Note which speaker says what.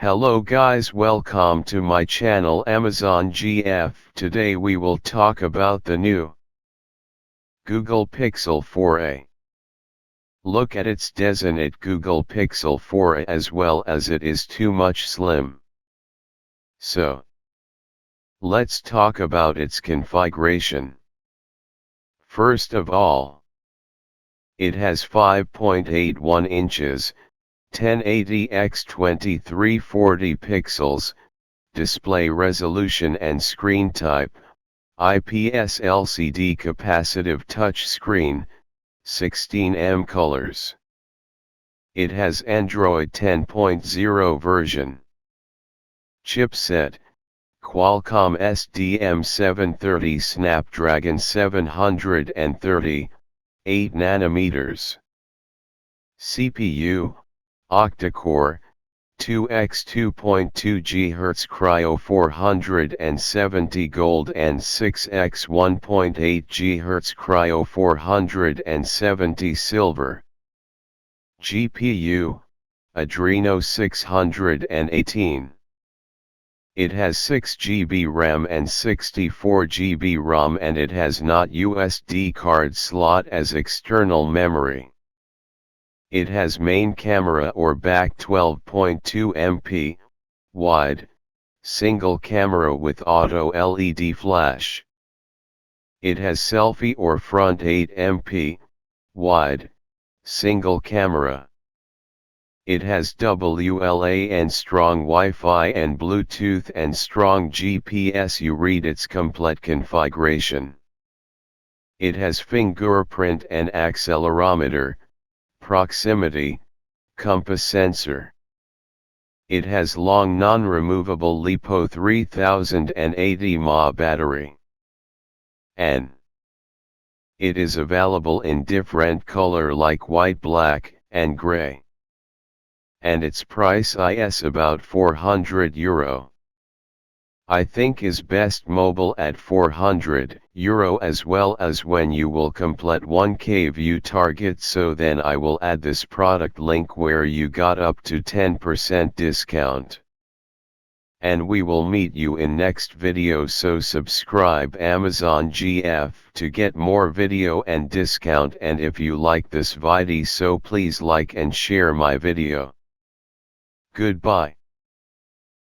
Speaker 1: Hello guys, welcome to my channel Amazon GF. Today we will talk about the new Google Pixel 4a. Look at its design at Google Pixel 4a as well as it is too much slim. So, let's talk about its configuration. First of all, it has 5.81 inches, 1080 x 2340 pixels, display resolution and screen type, IPS LCD capacitive touch screen, 16M colors. It has Android 10.0 version. Chipset, Qualcomm SDM730 Snapdragon 730, 8 nanometers. CPU, octa-core, 2x 2.2 GHz Cryo 470 Gold and 6x 1.8 GHz Cryo 470 Silver. GPU, Adreno 618. It has 6 GB RAM and 64 GB ROM, and it has not SD card slot as external memory. It has main camera or back 12.2 MP, wide, single camera with auto LED flash. It has selfie or front 8 MP, wide, single camera. It has WLAN strong Wi-Fi and Bluetooth and strong GPS. You read its complete configuration. It has fingerprint and accelerometer, proximity, compass sensor. It has long non-removable LiPo 3080 mAh battery. And it is available in different color like white, black, and gray. And its price is about €400. I think is best mobile at €400 as well as when you will complete 1K view target. So then I will add this product link where you got up to 10% discount. And we will meet you in next video, so subscribe Amazon GF to get more video and discount. And if you like this video, so please like and share my video. Goodbye.